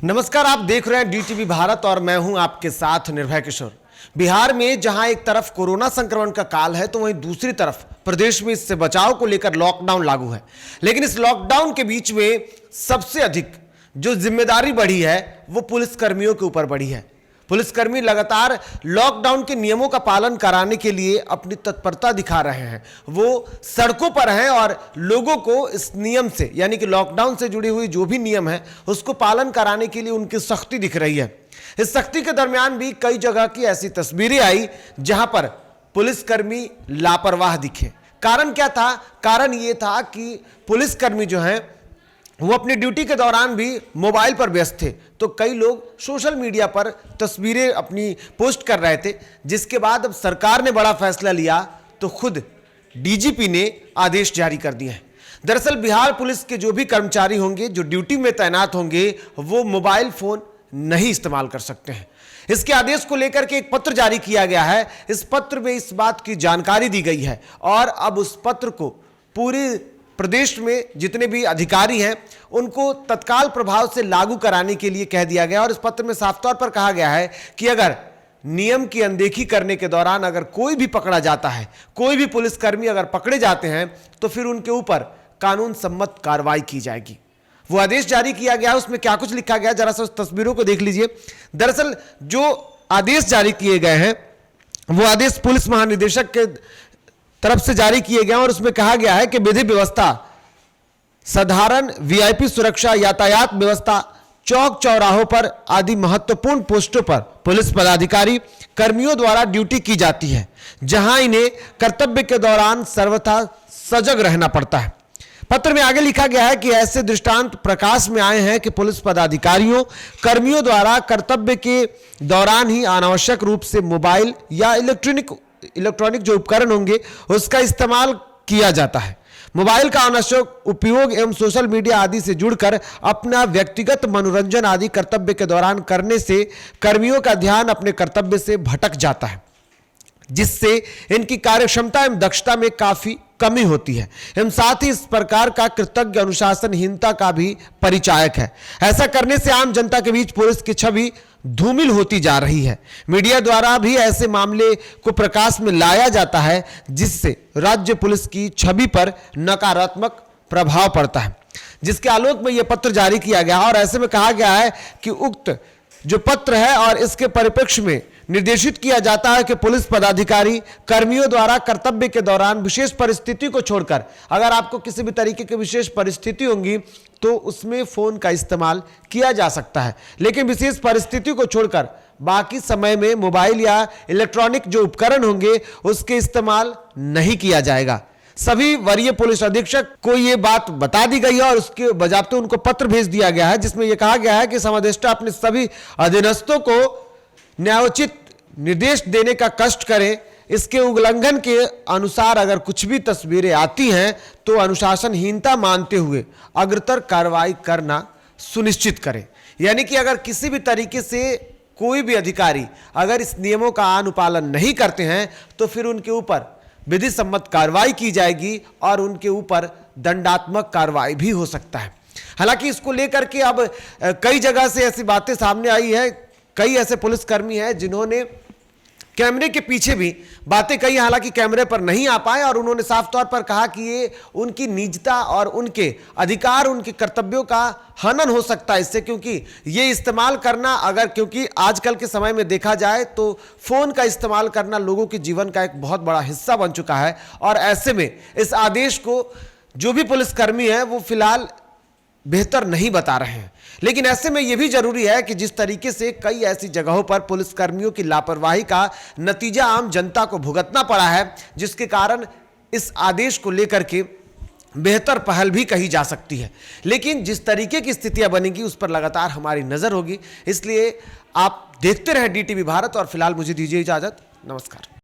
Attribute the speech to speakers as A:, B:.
A: नमस्कार, आप देख रहे हैं डीटीवी भारत और मैं हूं आपके साथ निर्भय किशोर। बिहार में जहां एक तरफ कोरोना संक्रमण का काल है तो वहीं दूसरी तरफ प्रदेश में इससे बचाव को लेकर लॉकडाउन लागू है। लेकिन इस लॉकडाउन के बीच में सबसे अधिक जो जिम्मेदारी बढ़ी है वो पुलिसकर्मियों के ऊपर बढ़ी है। पुलिसकर्मी लगातार लॉकडाउन के नियमों का पालन कराने के लिए अपनी तत्परता दिखा रहे हैं। वो सड़कों पर हैं और लोगों को इस नियम से यानी कि लॉकडाउन से जुड़ी हुई जो भी नियम है उसको पालन कराने के लिए उनकी सख्ती दिख रही है। इस सख्ती के दरमियान भी कई जगह की ऐसी तस्वीरें आई जहां पर पुलिसकर्मी लापरवाह दिखे। कारण क्या था? कारण ये था कि पुलिसकर्मी जो हैं वो अपनी ड्यूटी के दौरान भी मोबाइल पर व्यस्त थे, तो कई लोग सोशल मीडिया पर तस्वीरें अपनी पोस्ट कर रहे थे। जिसके बाद अब सरकार ने बड़ा फैसला लिया तो खुद डीजीपी ने आदेश जारी कर दिए हैं। दरअसल बिहार पुलिस के जो भी कर्मचारी होंगे जो ड्यूटी में तैनात होंगे वो मोबाइल फोन नहीं इस्तेमाल कर सकते हैं। इसके आदेश को लेकर के एक पत्र जारी किया गया है। इस पत्र में इस बात की जानकारी दी गई है और अब उस पत्र को पूरी प्रदेश में जितने भी अधिकारी हैं उनको तत्काल प्रभाव से लागू कराने के लिए कह दिया गया। और इस पत्र में साफ तौर पर कहा गया है कि अगर नियम की अनदेखी करने के दौरान अगर कोई भी पकड़ा जाता है, कोई भी पुलिसकर्मी अगर पकड़े जाते हैं तो फिर उनके ऊपर कानून सम्मत कार्रवाई की जाएगी। वो आदेश जारी किया गया, उसमें क्या कुछ लिखा गया जरा सा उस तस्वीरों को देख लीजिए। दरअसल जो आदेश जारी किए गए हैं वो आदेश पुलिस महानिदेशक के तरफ से जारी किए गए और उसमें कहा गया है कि विधि व्यवस्था, साधारण वीआईपी सुरक्षा, यातायात व्यवस्था, चौक चौराहों पर आदि महत्वपूर्ण पोस्टों पर पुलिस पदाधिकारी कर्मियों द्वारा ड्यूटी की जाती है, जहां इन्हें कर्तव्य के दौरान सर्वथा सजग रहना पड़ता है। पत्र में आगे लिखा गया है कि ऐसे दृष्टांत प्रकाश में आए हैं कि पुलिस पदाधिकारियों कर्मियों द्वारा कर्तव्य के दौरान ही अनावश्यक रूप से मोबाइल या इलेक्ट्रॉनिक जो उपकरण होंगे उसका इस्तेमाल किया जाता है। मोबाइल का अनावश्यक उपयोग एवं सोशल मीडिया आदि से जुड़कर अपना व्यक्तिगत मनोरंजन आदि कर्तव्य के दौरान करने से कर्मियों का ध्यान अपने कर्तव्य से भटक जाता है, जिससे इनकी कार्यक्षमता एवं दक्षता में काफी कमी होती है एवं साथ ही इस प्रकार का कृतज्ञ अनुशासनहीनता का भी परिचायक है। ऐसा करने से आम जनता के बीच पुलिस की छवि धूमिल होती जा रही है। मीडिया द्वारा भी ऐसे मामले को प्रकाश में लाया जाता है, जिससे राज्य पुलिस की छवि पर नकारात्मक प्रभाव पड़ता है, जिसके आलोक में यह पत्र जारी किया गया। और ऐसे में कहा गया है कि उक्त जो पत्र है और इसके परिप्रेक्ष्य में निर्देशित किया जाता है कि पुलिस पदाधिकारी कर्मियों द्वारा कर्तव्य के दौरान विशेष परिस्थिति को छोड़कर, अगर आपको किसी भी तरीके की विशेष परिस्थिति होगी तो उसमें फोन का इस्तेमाल किया जा सकता है, लेकिन विशेष परिस्थिति को छोड़कर बाकी समय में मोबाइल या इलेक्ट्रॉनिक जो उपकरण होंगे उसके इस्तेमाल नहीं किया जाएगा। सभी वरीय पुलिस अधीक्षक को यह बात बता दी गई है और उसके बजाते उनको पत्र भेज दिया गया है, जिसमें यह कहा गया है कि समादेष्टा अपने सभी अधीनस्थों को न्यायोचित निर्देश देने का कष्ट करें। इसके उल्लंघन के अनुसार अगर कुछ भी तस्वीरें आती हैं तो अनुशासनहीनता मानते हुए अग्रतर कार्रवाई करना सुनिश्चित करें। यानी कि अगर किसी भी तरीके से कोई भी अधिकारी अगर इस नियमों का अनुपालन नहीं करते हैं तो फिर उनके ऊपर विधि सम्मत कार्रवाई की जाएगी और उनके ऊपर दंडात्मक कार्रवाई भी हो सकता है। हालांकि इसको लेकर के अब कई जगह से ऐसी बातें सामने आई है। कई ऐसे पुलिसकर्मी हैं जिन्होंने कैमरे के पीछे भी बातें कही, हालांकि कैमरे पर नहीं आ पाए और उन्होंने साफ तौर पर कहा कि ये उनकी निजता और उनके अधिकार, उनके कर्तव्यों का हनन हो सकता है इससे, क्योंकि ये इस्तेमाल करना क्योंकि आजकल के समय में देखा जाए तो फोन का इस्तेमाल करना लोगों के जीवन का एक बहुत बड़ा हिस्सा बन चुका है। और ऐसे में इस आदेश को जो भी पुलिसकर्मी है वो फिलहाल बेहतर नहीं बता रहे हैं। लेकिन ऐसे में यह भी जरूरी है कि जिस तरीके से कई ऐसी जगहों पर पुलिसकर्मियों की लापरवाही का नतीजा आम जनता को भुगतना पड़ा है, जिसके कारण इस आदेश को लेकर के बेहतर पहल भी कही जा सकती है। लेकिन जिस तरीके की स्थितियां बनेंगी उस पर लगातार हमारी नजर होगी, इसलिए आप देखते रहें डीटीवी भारत। और फिलहाल मुझे दीजिए इजाजत। नमस्कार।